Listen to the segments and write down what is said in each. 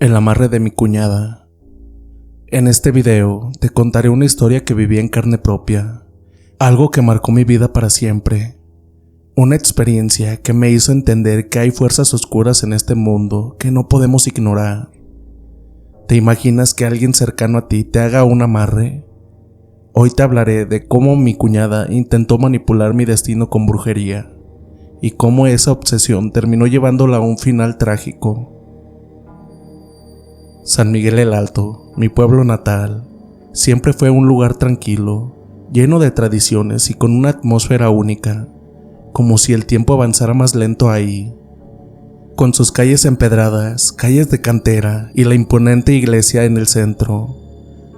El amarre de mi cuñada. En este video te contaré una historia que viví en carne propia, algo que marcó mi vida para siempre, una experiencia que me hizo entender que hay fuerzas oscuras en este mundo que no podemos ignorar. ¿Te imaginas que alguien cercano a ti te haga un amarre? Hoy te hablaré de cómo mi cuñada intentó manipular mi destino con brujería y cómo esa obsesión terminó llevándola a un final trágico. San Miguel el Alto, mi pueblo natal, siempre fue un lugar tranquilo, lleno de tradiciones y con una atmósfera única, como si el tiempo avanzara más lento ahí. Con sus calles empedradas, calles de cantera y la imponente iglesia en el centro,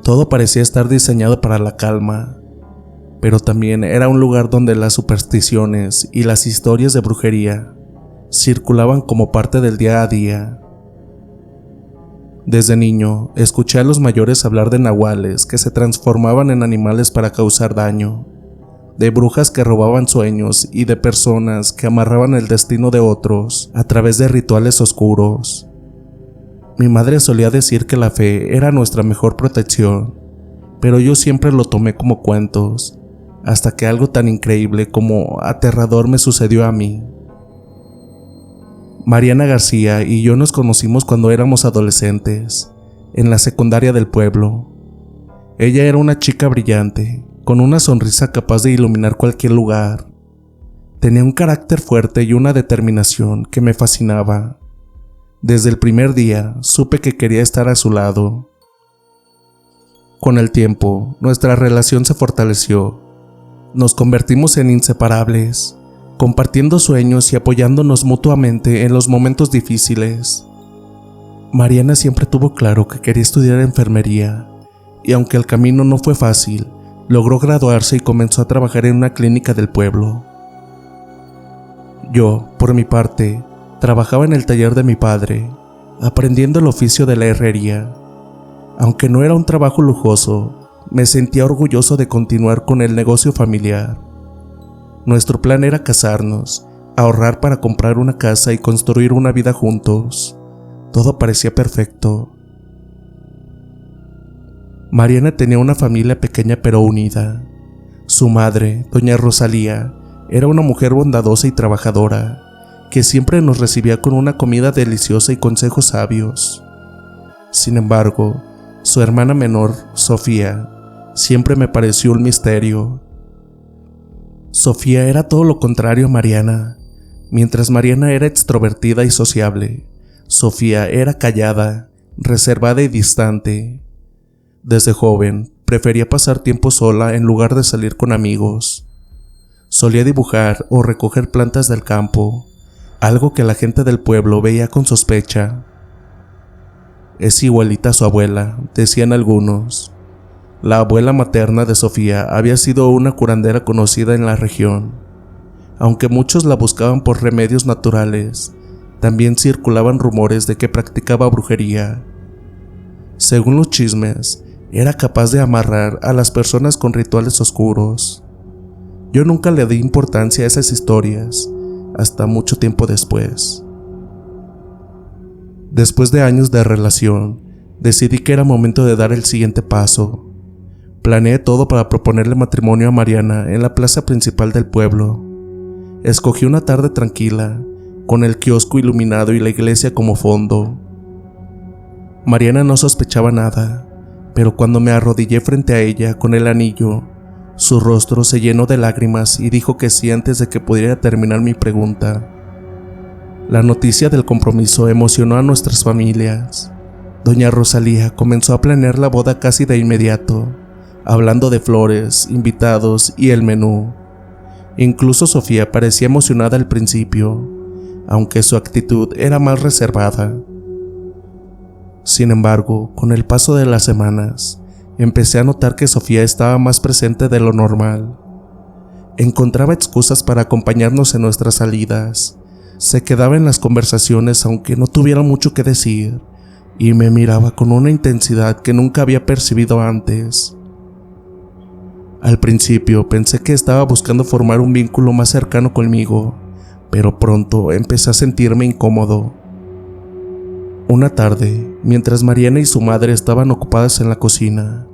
todo parecía estar diseñado para la calma, pero también era un lugar donde las supersticiones y las historias de brujería circulaban como parte del día a día. Desde niño, escuché a los mayores hablar de nahuales que se transformaban en animales para causar daño, de brujas que robaban sueños y de personas que amarraban el destino de otros a través de rituales oscuros. Mi madre solía decir que la fe era nuestra mejor protección, pero yo siempre lo tomé como cuentos, hasta que algo tan increíble como aterrador me sucedió a mí. Mariana García y yo nos conocimos cuando éramos adolescentes, en la secundaria del pueblo. Ella era una chica brillante, con una sonrisa capaz de iluminar cualquier lugar. Tenía un carácter fuerte y una determinación que me fascinaba. Desde el primer día supe que quería estar a su lado. Con el tiempo, nuestra relación se fortaleció. Nos convertimos en inseparables, compartiendo sueños y apoyándonos mutuamente en los momentos difíciles. Mariana siempre tuvo claro que quería estudiar enfermería, y aunque el camino no fue fácil, logró graduarse y comenzó a trabajar en una clínica del pueblo. Yo, por mi parte, trabajaba en el taller de mi padre, aprendiendo el oficio de la herrería. Aunque no era un trabajo lujoso, me sentía orgulloso de continuar con el negocio familiar. Nuestro plan era casarnos, ahorrar para comprar una casa y construir una vida juntos. Todo parecía perfecto. Mariana tenía una familia pequeña pero unida. Su madre, doña Rosalía, era una mujer bondadosa y trabajadora, que siempre nos recibía con una comida deliciosa y consejos sabios. Sin embargo, su hermana menor, Sofía, siempre me pareció un misterio. Sofía era todo lo contrario a Mariana. Mientras Mariana era extrovertida y sociable, Sofía era callada, reservada y distante. Desde joven, prefería pasar tiempo sola en lugar de salir con amigos. Solía dibujar o recoger plantas del campo, algo que la gente del pueblo veía con sospecha. Es igualita a su abuela, decían algunos. La abuela materna de Sofía había sido una curandera conocida en la región. Aunque muchos la buscaban por remedios naturales, también circulaban rumores de que practicaba brujería. Según los chismes, era capaz de amarrar a las personas con rituales oscuros. Yo nunca le di importancia a esas historias, hasta mucho tiempo después. Después de años de relación, decidí que era momento de dar el siguiente paso. Planeé todo para proponerle matrimonio a Mariana en la plaza principal del pueblo. Escogí una tarde tranquila, con el kiosco iluminado y la iglesia como fondo. Mariana no sospechaba nada, pero cuando me arrodillé frente a ella con el anillo, su rostro se llenó de lágrimas y dijo que sí antes de que pudiera terminar mi pregunta. La noticia del compromiso emocionó a nuestras familias. Doña Rosalía comenzó a planear la boda casi de inmediato, hablando de flores, invitados y el menú. Incluso Sofía parecía emocionada al principio, aunque su actitud era más reservada. Sin embargo, con el paso de las semanas, empecé a notar que Sofía estaba más presente de lo normal. Encontraba excusas para acompañarnos en nuestras salidas, se quedaba en las conversaciones aunque no tuviera mucho que decir, y me miraba con una intensidad que nunca había percibido antes. Al principio pensé que estaba buscando formar un vínculo más cercano conmigo, pero pronto empecé a sentirme incómodo. Una tarde, Mientras Mariana y su madre estaban ocupadas en la cocina,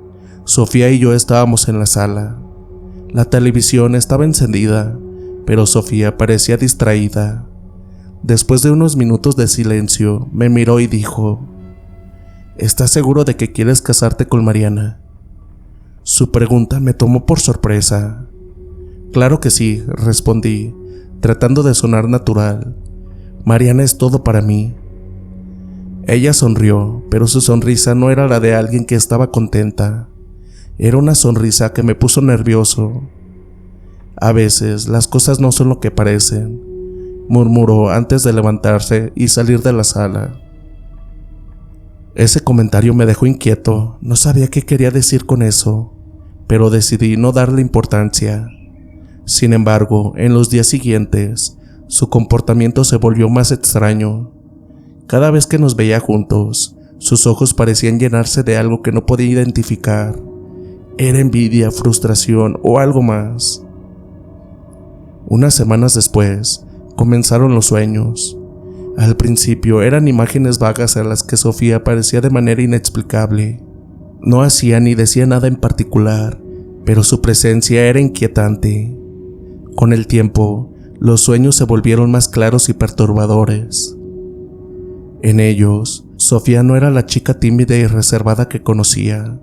Sofía y yo estábamos en la sala. La televisión estaba encendida, pero Sofía parecía distraída. Después de unos minutos de silencio, me miró y dijo: ¿Estás seguro de que quieres casarte con Mariana? Su pregunta me tomó por sorpresa. Claro que sí, respondí, tratando de sonar natural. Mariana es todo para mí. Ella sonrió, pero su sonrisa no era la de alguien que estaba contenta. Era una sonrisa que me puso nervioso. A veces las cosas no son lo que parecen, murmuró antes de levantarse y salir de la sala. Ese comentario me dejó inquieto, no sabía qué quería decir con eso, pero decidí no darle importancia. Sin embargo, en los días siguientes, su comportamiento se volvió más extraño. Cada vez que nos veía juntos, sus ojos parecían llenarse de algo que no podía identificar. Era envidia, frustración o algo más. Unas semanas después, comenzaron los sueños. Al principio eran imágenes vagas a las que Sofía aparecía de manera inexplicable. No hacía ni decía nada en particular, pero su presencia era inquietante. Con el tiempo, los sueños se volvieron más claros y perturbadores. En ellos, Sofía no era la chica tímida y reservada que conocía.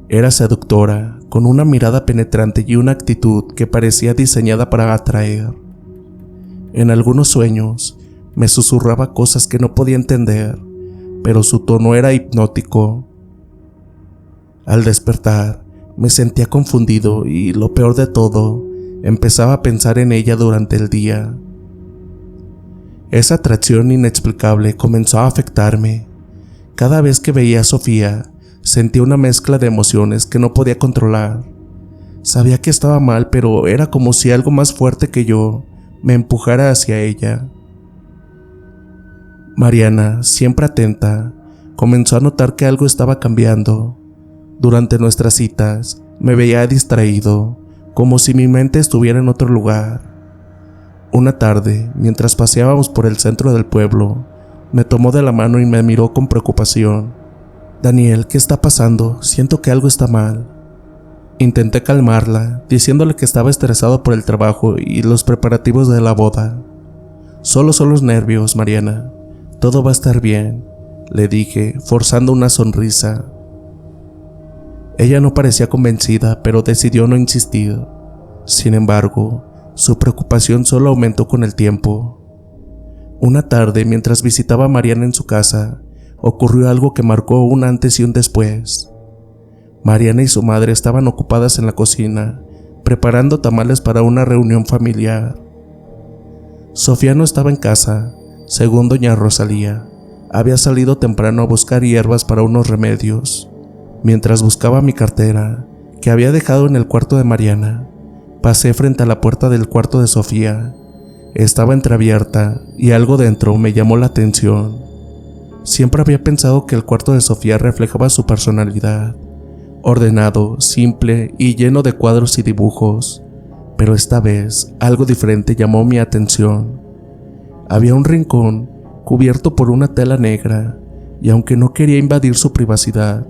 Era seductora, con una mirada penetrante y una actitud que parecía diseñada para atraer. En algunos sueños, me susurraba cosas que no podía entender, pero su tono era hipnótico. Al despertar, me sentía confundido y, lo peor de todo, empezaba a pensar en ella durante el día. Esa atracción inexplicable comenzó a afectarme. Cada vez que veía a Sofía, sentía una mezcla de emociones que no podía controlar. Sabía que estaba mal, pero era como si algo más fuerte que yo me empujara hacia ella. Mariana, siempre atenta, comenzó a notar que algo estaba cambiando. Durante nuestras citas, me veía distraído, como si mi mente estuviera en otro lugar. Una tarde, mientras paseábamos por el centro del pueblo, me tomó de la mano y me miró con preocupación. «Daniel, ¿qué está pasando? Siento que algo está mal». Intenté calmarla, diciéndole que estaba estresado por el trabajo y los preparativos de la boda. «Solo son los nervios, Mariana. Todo va a estar bien», le dije, forzando una sonrisa. Ella no parecía convencida, pero decidió no insistir. Sin embargo, su preocupación solo aumentó con el tiempo. Una tarde, mientras visitaba a Mariana en su casa, ocurrió algo que marcó un antes y un después. Mariana y su madre estaban ocupadas en la cocina, preparando tamales para una reunión familiar. Sofía no estaba en casa, según doña Rosalía. Había salido temprano a buscar hierbas para unos remedios. Mientras buscaba mi cartera, que había dejado en el cuarto de Mariana, pasé frente a la puerta del cuarto de Sofía. Estaba entreabierta y algo dentro me llamó la atención. Siempre había pensado que el cuarto de Sofía reflejaba su personalidad, ordenado, simple y lleno de cuadros y dibujos, pero esta vez algo diferente llamó mi atención. Había un rincón cubierto por una tela negra, y aunque no quería invadir su privacidad,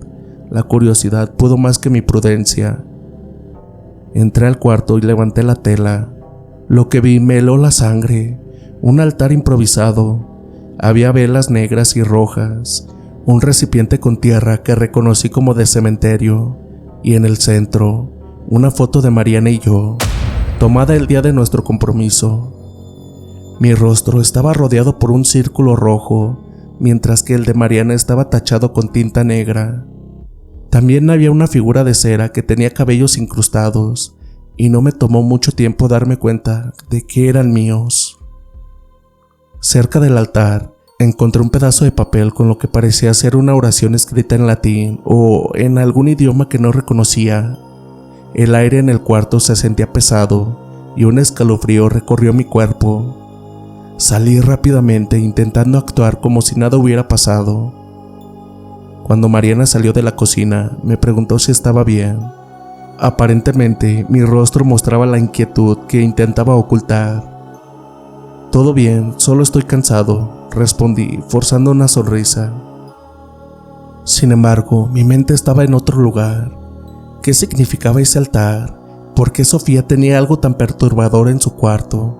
la curiosidad pudo más que mi prudencia. Entré al cuarto y levanté la tela. Lo que vi me heló la sangre. Un altar improvisado. Había velas negras y rojas, un recipiente con tierra que reconocí como de cementerio, y en el centro, una foto de Mariana y yo, tomada el día de nuestro compromiso. Mi rostro estaba rodeado por un círculo rojo, mientras que el de Mariana estaba tachado con tinta negra. También había una figura de cera que tenía cabellos incrustados, y no me tomó mucho tiempo darme cuenta de que eran míos. Cerca del altar, encontré un pedazo de papel con lo que parecía ser una oración escrita en latín o en algún idioma que no reconocía. El aire en el cuarto se sentía pesado y un escalofrío recorrió mi cuerpo. Salí rápidamente intentando actuar como si nada hubiera pasado. Cuando Mariana salió de la cocina, me preguntó si estaba bien. Aparentemente, mi rostro mostraba la inquietud que intentaba ocultar. «Todo bien, solo estoy cansado», respondí, forzando una sonrisa. Sin embargo, mi mente estaba en otro lugar. ¿Qué significaba ese altar? ¿Por qué Sofía tenía algo tan perturbador en su cuarto?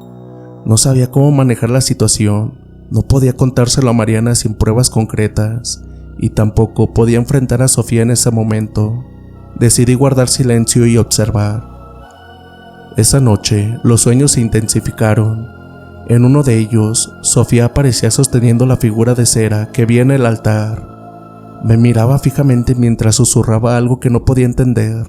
No sabía cómo manejar la situación. No podía contárselo a Mariana sin pruebas concretas, y tampoco podía enfrentar a Sofía en ese momento. Decidí guardar silencio y observar. Esa noche, los sueños se intensificaron. En uno de ellos, Sofía aparecía sosteniendo la figura de cera que vi en el altar. Me miraba fijamente mientras susurraba algo que no podía entender.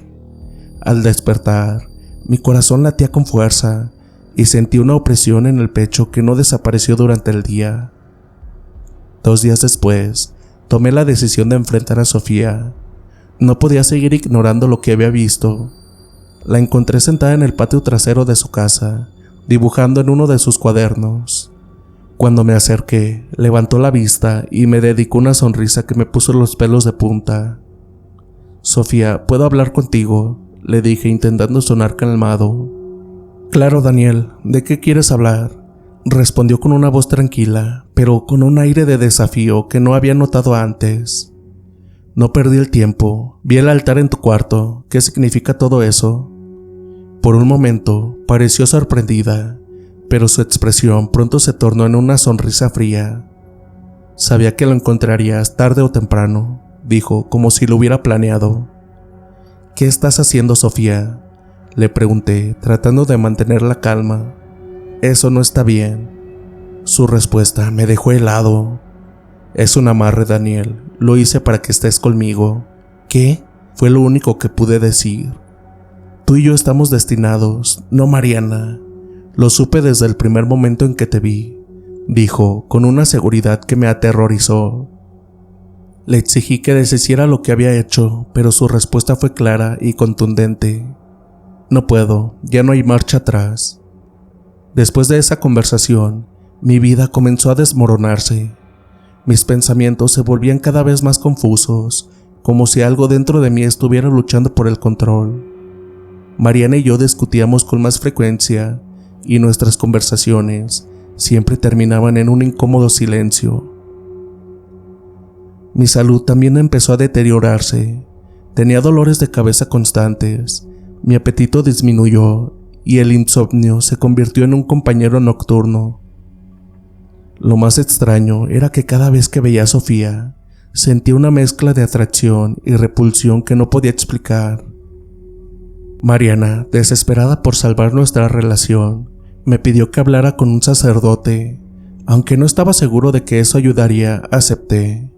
Al despertar, mi corazón latía con fuerza y sentí una opresión en el pecho que no desapareció durante el día. 2 días después, tomé la decisión de enfrentar a Sofía. No podía seguir ignorando lo que había visto. La encontré sentada en el patio trasero de su casa, dibujando en uno de sus cuadernos. Cuando me acerqué, levantó la vista y me dedicó una sonrisa que me puso los pelos de punta. «Sofía, ¿puedo hablar contigo?», le dije intentando sonar calmado. «Claro, Daniel, ¿de qué quieres hablar?», respondió con una voz tranquila, pero con un aire de desafío que no había notado antes. «No perdí el tiempo, vi el altar en tu cuarto, ¿qué significa todo eso?». Por un momento pareció sorprendida, pero su expresión pronto se tornó en una sonrisa fría. «Sabía que lo encontrarías tarde o temprano», dijo, como si lo hubiera planeado. «¿Qué estás haciendo, Sofía?», le pregunté, tratando de mantener la calma. «Eso no está bien». Su respuesta me dejó helado. «Es un amarre, Daniel. Lo hice para que estés conmigo». «¿Qué?», fue lo único que pude decir. «Tú y yo estamos destinados, no Mariana. Lo supe desde el primer momento en que te vi», dijo, con una seguridad que me aterrorizó. Le exigí que deshiciera lo que había hecho, pero su respuesta fue clara y contundente. «No puedo, ya no hay marcha atrás». Después de esa conversación, mi vida comenzó a desmoronarse. Mis pensamientos se volvían cada vez más confusos, como si algo dentro de mí estuviera luchando por el control. Mariana y yo discutíamos con más frecuencia, y nuestras conversaciones siempre terminaban en un incómodo silencio. Mi salud también empezó a deteriorarse. Tenía dolores de cabeza constantes, mi apetito disminuyó y el insomnio se convirtió en un compañero nocturno. Lo más extraño era que cada vez que veía a Sofía, sentía una mezcla de atracción y repulsión que no podía explicar. Mariana, desesperada por salvar nuestra relación, me pidió que hablara con un sacerdote. Aunque no estaba seguro de que eso ayudaría, acepté.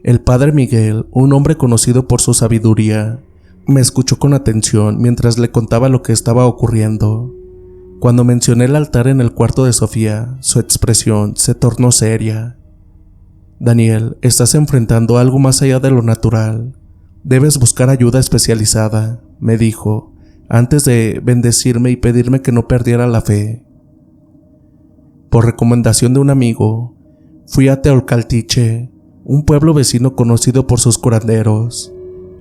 El padre Miguel, un hombre conocido por su sabiduría, me escuchó con atención mientras le contaba lo que estaba ocurriendo. Cuando mencioné el altar en el cuarto de Sofía, su expresión se tornó seria. «Daniel, estás enfrentando algo más allá de lo natural. Debes buscar ayuda especializada», me dijo, antes de bendecirme y pedirme que no perdiera la fe. Por recomendación de un amigo, fui a Teocaltiche, un pueblo vecino conocido por sus curanderos.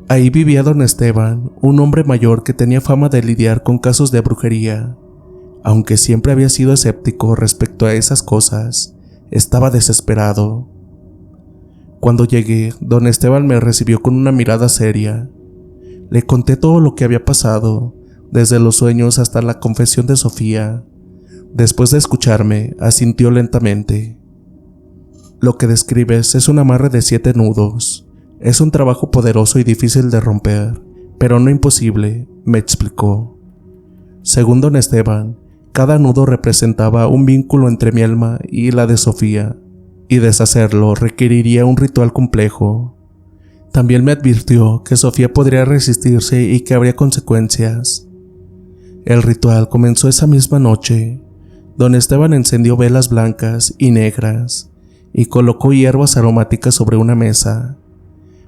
Ahí vivía don Esteban, un hombre mayor que tenía fama de lidiar con casos de brujería. Aunque siempre había sido escéptico respecto a esas cosas, estaba desesperado. Cuando llegué, don Esteban me recibió con una mirada seria. Le conté todo lo que había pasado, desde los sueños hasta la confesión de Sofía. Después de escucharme, asintió lentamente. «Lo que describes es un amarre de 7 nudos. Es un trabajo poderoso y difícil de romper, pero no imposible», me explicó. Según don Esteban, cada nudo representaba un vínculo entre mi alma y la de Sofía, y deshacerlo requeriría un ritual complejo. También me advirtió que Sofía podría resistirse y que habría consecuencias. El ritual comenzó esa misma noche. Don Esteban encendió velas blancas y negras y colocó hierbas aromáticas sobre una mesa.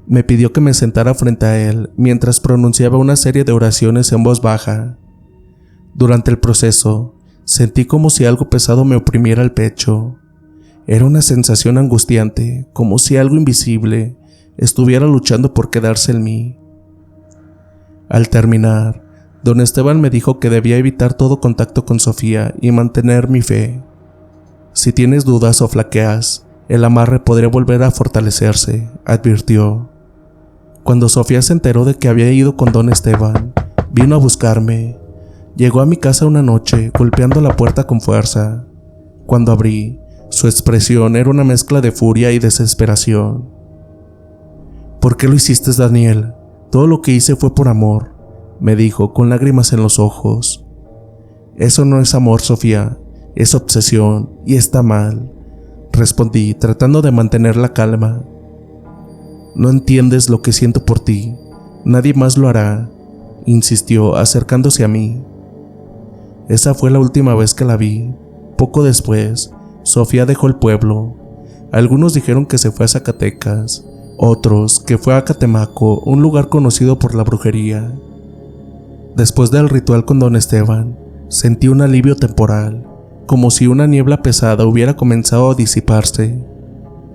Me pidió que me sentara frente a él mientras pronunciaba una serie de oraciones en voz baja. Durante el proceso, sentí como si algo pesado me oprimiera el pecho. Era una sensación angustiante, como si algo invisible estuviera luchando por quedarse en mí. Al terminar, don Esteban me dijo que debía evitar todo contacto con Sofía y mantener mi fe. «Si tienes dudas o flaqueas, el amarre podría volver a fortalecerse», advirtió. Cuando Sofía se enteró de que había ido con don Esteban, vino a buscarme. Llegó a mi casa una noche, golpeando la puerta con fuerza. Cuando abrí, su expresión era una mezcla de furia y desesperación. ¿Por qué lo hiciste, Daniel? Todo lo que hice fue por amor, me dijo con lágrimas en los ojos. Eso no es amor, Sofía, es obsesión y está mal, respondí tratando de mantener la calma. No entiendes lo que siento por ti, nadie más lo hará, insistió acercándose a mí. Esa fue la última vez que la vi. Poco después, Sofía dejó el pueblo. Algunos dijeron que se fue a Zacatecas, otros que fue a Catemaco, un lugar conocido por la brujería. Después del ritual con don Esteban, sentí un alivio temporal, como si una niebla pesada hubiera comenzado a disiparse.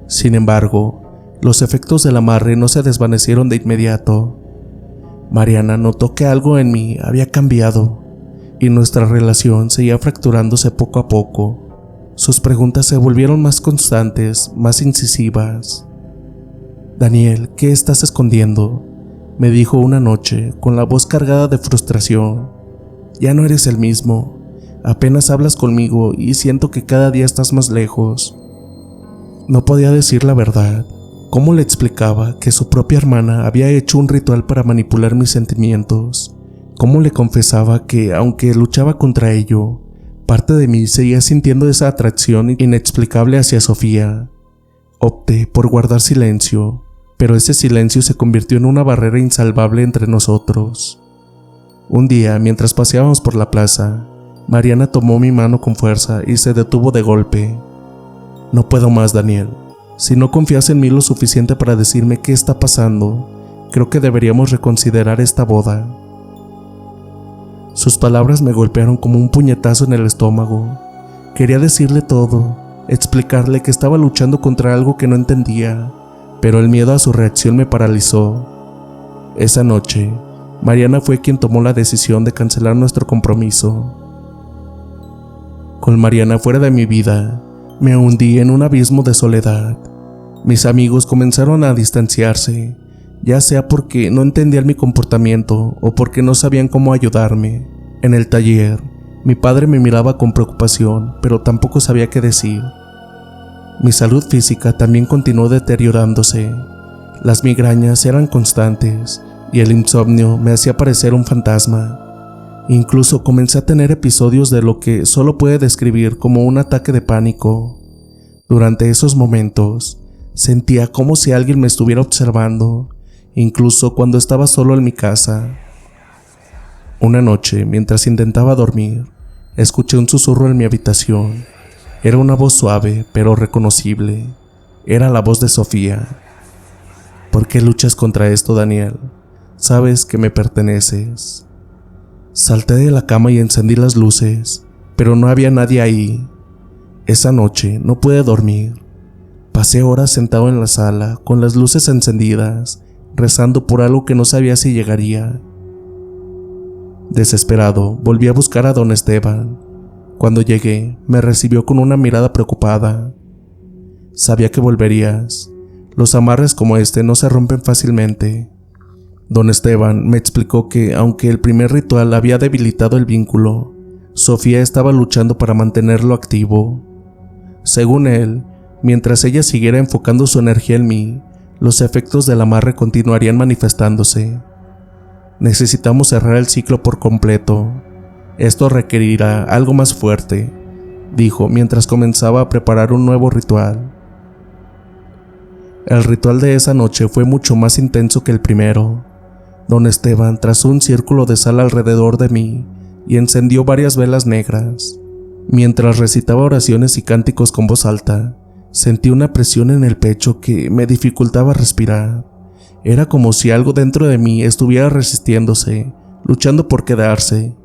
Sin embargo, los efectos del amarre no se desvanecieron de inmediato. Mariana notó que algo en mí había cambiado y nuestra relación seguía fracturándose poco a poco. Sus preguntas se volvieron más constantes, más incisivas. Daniel, ¿qué estás escondiendo?, me dijo una noche con la voz cargada de frustración. Ya no eres el mismo, apenas hablas conmigo y siento que cada día estás más lejos. No podía decir la verdad. ¿Cómo le explicaba que su propia hermana había hecho un ritual para manipular mis sentimientos? ¿Cómo le confesaba que, aunque luchaba contra ello, parte de mí seguía sintiendo esa atracción inexplicable hacia Sofía? Opté por guardar silencio, pero ese silencio se convirtió en una barrera insalvable entre nosotros. Un día, mientras paseábamos por la plaza, Mariana tomó mi mano con fuerza y se detuvo de golpe. No puedo más, Daniel. Si no confías en mí lo suficiente para decirme qué está pasando, creo que deberíamos reconsiderar esta boda. Sus palabras me golpearon como un puñetazo en el estómago. Quería decirle todo, explicarle que estaba luchando contra algo que no entendía, pero el miedo a su reacción me paralizó. Esa noche, Mariana fue quien tomó la decisión de cancelar nuestro compromiso. Con Mariana fuera de mi vida, me hundí en un abismo de soledad. Mis amigos comenzaron a distanciarse, ya sea porque no entendían mi comportamiento o porque no sabían cómo ayudarme. En el taller, mi padre me miraba con preocupación, pero tampoco sabía qué decir. Mi salud física también continuó deteriorándose. Las migrañas eran constantes y el insomnio me hacía parecer un fantasma. Incluso comencé a tener episodios de lo que solo puede describir como un ataque de pánico. Durante esos momentos, sentía como si alguien me estuviera observando, incluso cuando estaba solo en mi casa. Una noche, mientras intentaba dormir, escuché un susurro en mi habitación. Era una voz suave, pero reconocible. Era la voz de Sofía. ¿Por qué luchas contra esto, Daniel? Sabes que me perteneces. Salté de la cama y encendí las luces, pero no había nadie ahí. Esa noche no pude dormir. Pasé horas sentado en la sala, con las luces encendidas, rezando por algo que no sabía si llegaría. Desesperado, volví a buscar a don Esteban. Cuando llegué, me recibió con una mirada preocupada. Sabía que volverías. Los amarres como este no se rompen fácilmente. Don Esteban me explicó que, aunque el primer ritual había debilitado el vínculo, Sofía estaba luchando para mantenerlo activo. Según él, mientras ella siguiera enfocando su energía en mí, los efectos del amarre continuarían manifestándose. Necesitamos cerrar el ciclo por completo. Esto requerirá algo más fuerte, dijo mientras comenzaba a preparar un nuevo ritual. El ritual de esa noche fue mucho más intenso que el primero. Don Esteban trazó un círculo de sal alrededor de mí y encendió varias velas negras. Mientras recitaba oraciones y cánticos con voz alta, sentí una presión en el pecho que me dificultaba respirar. Era como si algo dentro de mí estuviera resistiéndose, luchando por quedarse.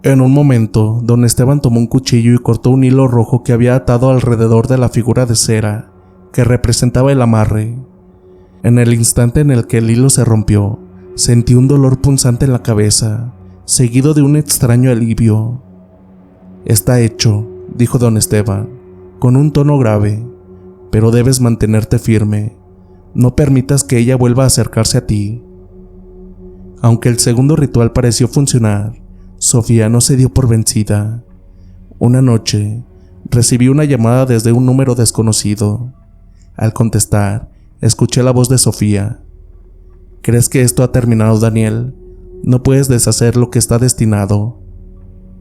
En un momento, don Esteban tomó un cuchillo y cortó un hilo rojo que había atado alrededor de la figura de cera que representaba el amarre. En el instante en el que el hilo se rompió, sentí un dolor punzante en la cabeza, seguido de un extraño alivio. «Está hecho», dijo don Esteban, con un tono grave, «pero debes mantenerte firme. No permitas que ella vuelva a acercarse a ti. Aunque el segundo ritual pareció funcionar, Sofía no se dio por vencida. Una noche, recibí una llamada desde un número desconocido. Al contestar, escuché la voz de Sofía. ¿Crees que esto ha terminado, Daniel? No puedes deshacer lo que está destinado.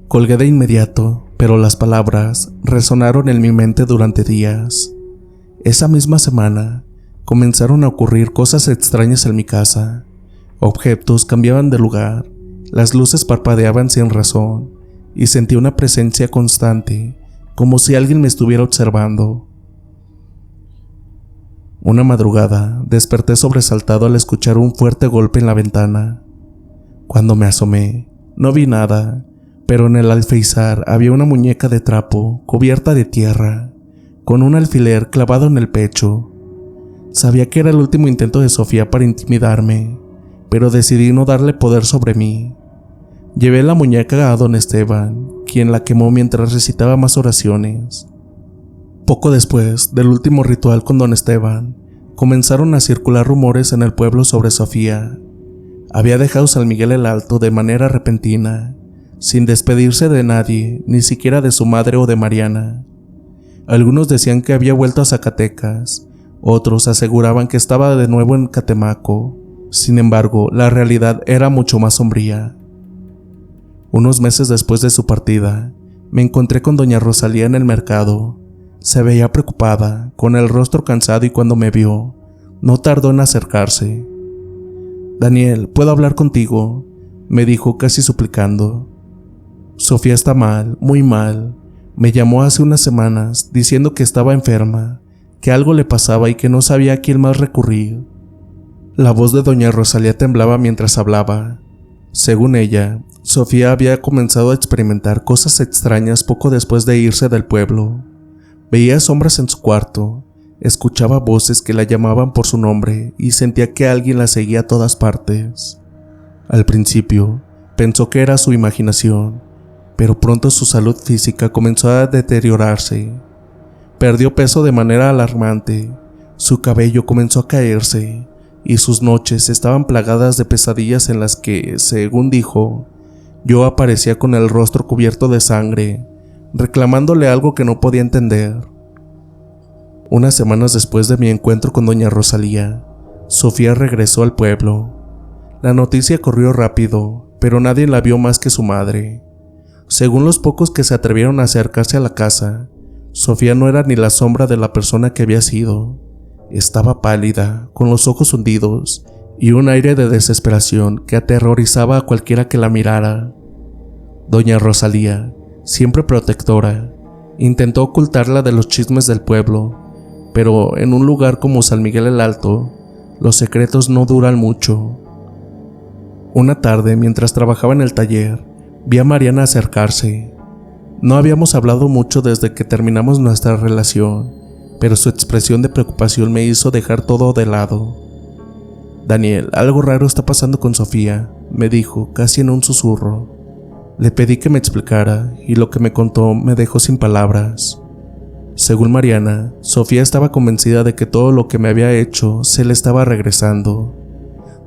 Colgué de inmediato, pero las palabras resonaron en mi mente durante días. Esa misma semana, comenzaron a ocurrir cosas extrañas en mi casa. Objetos cambiaban de lugar, las luces parpadeaban sin razón, y sentí una presencia constante, como si alguien me estuviera observando. Una madrugada, desperté sobresaltado al escuchar un fuerte golpe en la ventana. Cuando me asomé, no vi nada, pero en el alféizar había una muñeca de trapo cubierta de tierra, con un alfiler clavado en el pecho. Sabía que era el último intento de Sofía para intimidarme, pero decidí no darle poder sobre mí. Llevé la muñeca a don Esteban, quien la quemó mientras recitaba más oraciones. Poco después del último ritual con don Esteban, comenzaron a circular rumores en el pueblo sobre Sofía. Había dejado San Miguel el Alto de manera repentina, sin despedirse de nadie, ni siquiera de su madre o de Mariana. Algunos decían que había vuelto a Zacatecas, otros aseguraban que estaba de nuevo en Catemaco. Sin embargo, la realidad era mucho más sombría. Unos meses después de su partida, me encontré con doña Rosalía en el mercado. Se veía preocupada, con el rostro cansado, y cuando me vio, no tardó en acercarse. «Daniel, ¿puedo hablar contigo?», me dijo casi suplicando. «Sofía está mal, muy mal. Me llamó hace unas semanas diciendo que estaba enferma, que algo le pasaba y que no sabía a quién más recurrir». La voz de doña Rosalía temblaba mientras hablaba. Según ella, Sofía había comenzado a experimentar cosas extrañas poco después de irse del pueblo. Veía sombras en su cuarto, escuchaba voces que la llamaban por su nombre y sentía que alguien la seguía a todas partes. Al principio, pensó que era su imaginación, pero pronto su salud física comenzó a deteriorarse. Perdió peso de manera alarmante, su cabello comenzó a caerse, y sus noches estaban plagadas de pesadillas en las que, según dijo, yo aparecía con el rostro cubierto de sangre, reclamándole algo que no podía entender. Unas semanas después de mi encuentro con doña Rosalía, Sofía regresó al pueblo. La noticia corrió rápido, pero nadie la vio más que su madre. Según los pocos que se atrevieron a acercarse a la casa, Sofía no era ni la sombra de la persona que había sido. Estaba pálida, con los ojos hundidos y un aire de desesperación que aterrorizaba a cualquiera que la mirara. Doña Rosalía, siempre protectora, intentó ocultarla de los chismes del pueblo, pero en un lugar como San Miguel el Alto, los secretos no duran mucho. Una tarde, mientras trabajaba en el taller, vi a Mariana acercarse. No habíamos hablado mucho desde que terminamos nuestra relación, pero su expresión de preocupación me hizo dejar todo de lado. «Daniel, algo raro está pasando con Sofía», me dijo, casi en un susurro. Le pedí que me explicara, y lo que me contó me dejó sin palabras. Según Mariana, Sofía estaba convencida de que todo lo que me había hecho se le estaba regresando.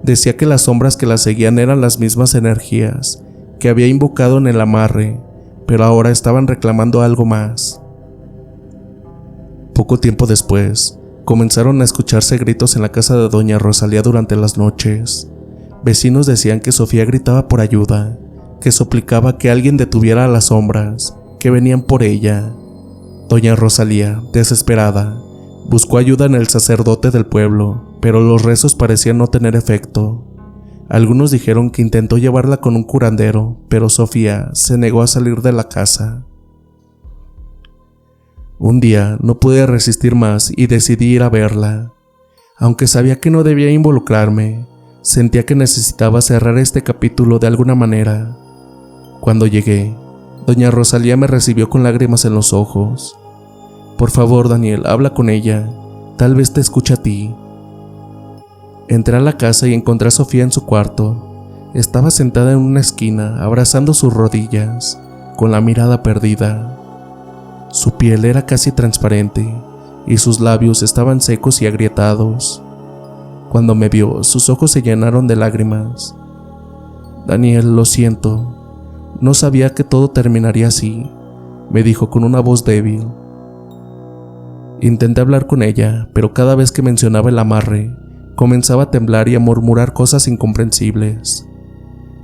Decía que las sombras que la seguían eran las mismas energías que había invocado en el amarre, pero ahora estaban reclamando algo más. Poco tiempo después, comenzaron a escucharse gritos en la casa de doña Rosalía durante las noches. Vecinos decían que Sofía gritaba por ayuda, que suplicaba que alguien detuviera a las sombras, que venían por ella. Doña Rosalía, desesperada, buscó ayuda en el sacerdote del pueblo, pero los rezos parecían no tener efecto. Algunos dijeron que intentó llevarla con un curandero, pero Sofía se negó a salir de la casa. Un día no pude resistir más y decidí ir a verla. Aunque sabía que no debía involucrarme, sentía que necesitaba cerrar este capítulo de alguna manera. Cuando llegué, doña Rosalía me recibió con lágrimas en los ojos. «Por favor, Daniel, habla con ella. Tal vez te escuche a ti». Entré a la casa y encontré a Sofía en su cuarto. Estaba sentada en una esquina, abrazando sus rodillas, con la mirada perdida. Su piel era casi transparente y sus labios estaban secos y agrietados. Cuando me vio, sus ojos se llenaron de lágrimas. Daniel, lo siento. No sabía que todo terminaría así, me dijo con una voz débil. Intenté hablar con ella, pero cada vez que mencionaba el amarre, comenzaba a temblar y a murmurar cosas incomprensibles.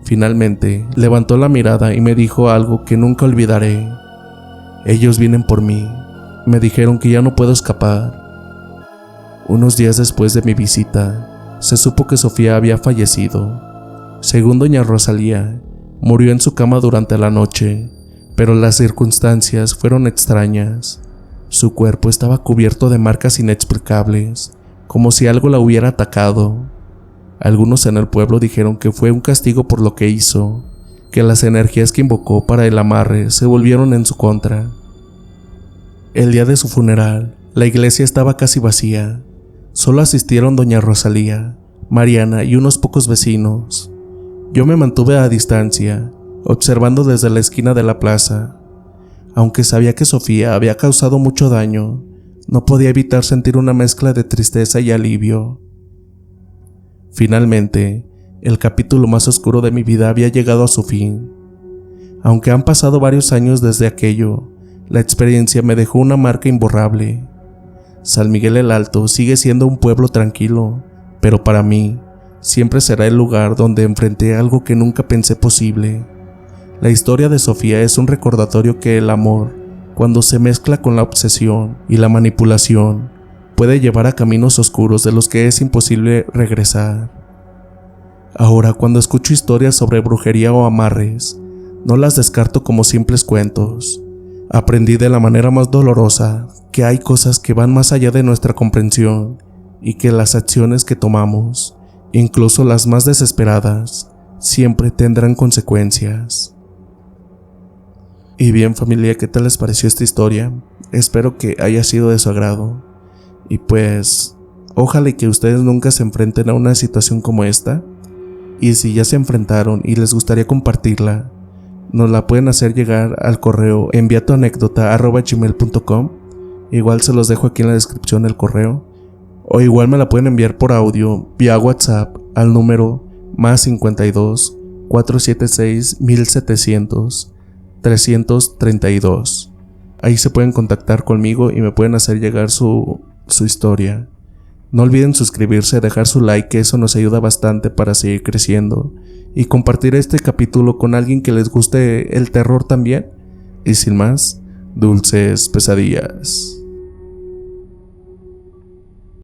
Finalmente, levantó la mirada y me dijo algo que nunca olvidaré. Ellos vienen por mí. Me dijeron que ya no puedo escapar. Unos días después de mi visita, se supo que Sofía había fallecido. Según doña Rosalía, murió en su cama durante la noche, pero las circunstancias fueron extrañas. Su cuerpo estaba cubierto de marcas inexplicables, como si algo la hubiera atacado. Algunos en el pueblo dijeron que fue un castigo por lo que hizo, que las energías que invocó para el amarre se volvieron en su contra. El día de su funeral, la iglesia estaba casi vacía. Solo asistieron doña Rosalía, Mariana y unos pocos vecinos. Yo me mantuve a distancia, observando desde la esquina de la plaza. Aunque sabía que Sofía había causado mucho daño, no podía evitar sentir una mezcla de tristeza y alivio. Finalmente, el capítulo más oscuro de mi vida había llegado a su fin. Aunque han pasado varios años desde aquello, la experiencia me dejó una marca imborrable. San Miguel el Alto sigue siendo un pueblo tranquilo, pero para mí, siempre será el lugar donde enfrenté algo que nunca pensé posible. La historia de Sofía es un recordatorio que el amor, cuando se mezcla con la obsesión y la manipulación, puede llevar a caminos oscuros de los que es imposible regresar. Ahora, cuando escucho historias sobre brujería o amarres, no las descarto como simples cuentos. Aprendí de la manera más dolorosa que hay cosas que van más allá de nuestra comprensión y que las acciones que tomamos, incluso las más desesperadas, siempre tendrán consecuencias. Y bien, familia, ¿qué tal les pareció esta historia? Espero que haya sido de su agrado. Y pues, ojalá y que ustedes nunca se enfrenten a una situación como esta. Y si ya se enfrentaron y les gustaría compartirla, nos la pueden hacer llegar al correo enviatuanecdota@gmail.com. Igual se los dejo aquí en la descripción del correo. O igual me la pueden enviar por audio vía WhatsApp al número +52 476 1700 332. Ahí se pueden contactar conmigo y me pueden hacer llegar su historia. No olviden suscribirse, dejar su like, que eso nos ayuda bastante para seguir creciendo, y compartir este capítulo con alguien que les guste el terror también. Y sin más, dulces pesadillas.